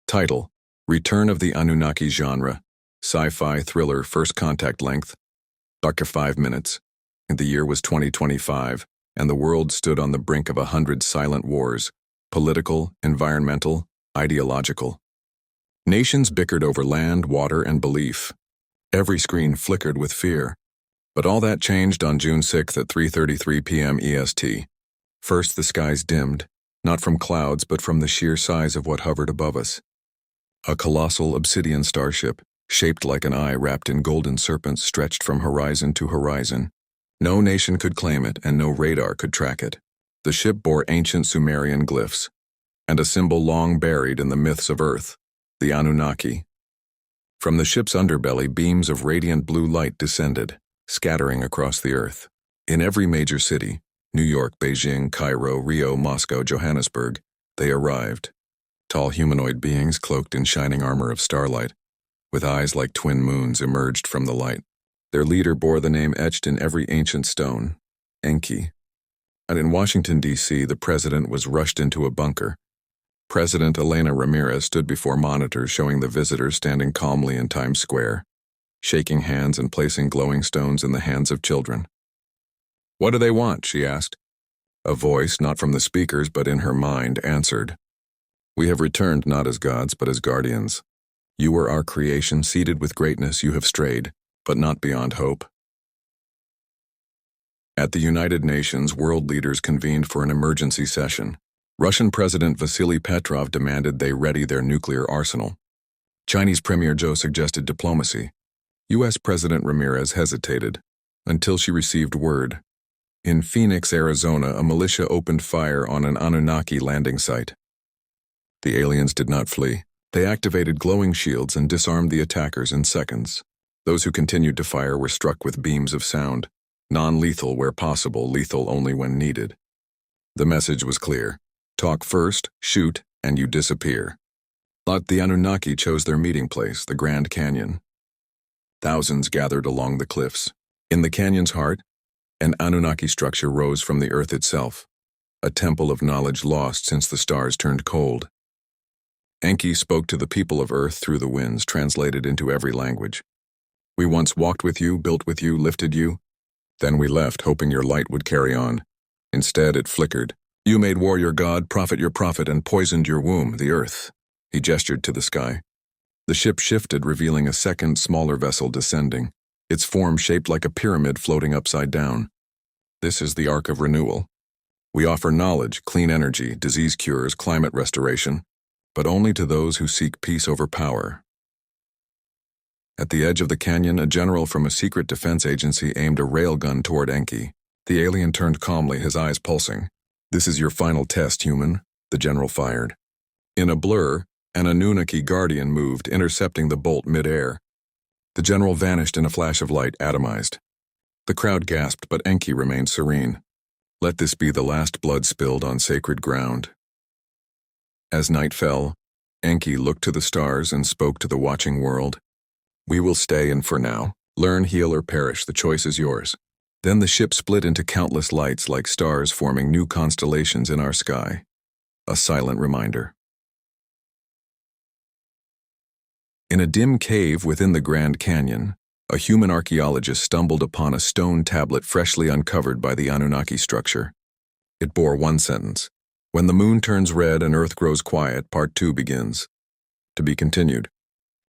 Title: Return of the Anunnaki genre. Sci-fi thriller, first contact length. Darker 5 minutes. The year was 2025, and the world stood on the brink of 100 silent wars: political, environmental, ideological. Nations bickered over land, water, and belief. Every screen flickered with fear. But all that changed on June 6th at 3:33 p.m. EST. First, the skies dimmed, not from clouds but from the sheer size of what hovered above us. A colossal obsidian starship, shaped like an eye wrapped in golden serpents, stretched from horizon to horizon. No nation could claim it, and no radar could track it. The ship bore ancient Sumerian glyphs, and a symbol long buried in the myths of Earth, the Anunnaki. From the ship's underbelly, beams of radiant blue light descended, scattering across the Earth. In every major city, New York, Beijing, Cairo, Rio, Moscow, Johannesburg, they arrived. Tall humanoid beings cloaked in shining armor of starlight, with eyes like twin moons, emerged from the light. Their leader bore the name etched in every ancient stone, Enki. And in Washington, D.C., the president was rushed into a bunker. President Elena Ramirez stood before monitors showing the visitors standing calmly in Times Square, shaking hands and placing glowing stones in the hands of children. "What do they want?" she asked. A voice, not from the speakers but in her mind, answered, "We have returned not as gods but as guardians. You were our creation, seated with greatness you have strayed, but not beyond hope." At the United Nations, world leaders convened for an emergency session. Russian President Vasily Petrov demanded they ready their nuclear arsenal. Chinese Premier Zhou suggested diplomacy. U.S. President Ramirez hesitated, until she received word. In Phoenix, Arizona, a militia opened fire on an Anunnaki landing site. The aliens did not flee. They activated glowing shields and disarmed the attackers in seconds. Those who continued to fire were struck with beams of sound, non-lethal where possible, lethal only when needed. The message was clear: talk first, shoot, and you disappear. But the Anunnaki chose their meeting place, the Grand Canyon. Thousands gathered along the cliffs. In the canyon's heart, an Anunnaki structure rose from the earth itself, a temple of knowledge lost since the stars turned cold. Enki spoke to the people of Earth through the winds, translated into every language. "We once walked with you, built with you, lifted you. Then we left, hoping your light would carry on. Instead, it flickered. You made war your god, prophet your prophet, and poisoned your womb, the Earth." He gestured to the sky. The ship shifted, revealing a second, smaller vessel descending, its form shaped like a pyramid floating upside down. "This is the Ark of Renewal. We offer knowledge, clean energy, disease cures, climate restoration, but only to those who seek peace over power." At the edge of the canyon, a general from a secret defense agency aimed a railgun toward Enki. The alien turned calmly, his eyes pulsing. "This is your final test, human," the general fired. In a blur, an Anunnaki guardian moved, intercepting the bolt mid-air. The general vanished in a flash of light, atomized. The crowd gasped, but Enki remained serene. Let this be the last blood spilled on sacred ground. As night fell, Enki looked to the stars and spoke to the watching world. "We will stay, and for now, learn, heal, or perish. The choice is yours." Then the ship split into countless lights, like stars forming new constellations in our sky. A silent reminder. In a dim cave within the Grand Canyon, a human archaeologist stumbled upon a stone tablet freshly uncovered by the Anunnaki structure. It bore one sentence: "When the moon turns red and Earth grows quiet, Part 2 begins." To be continued.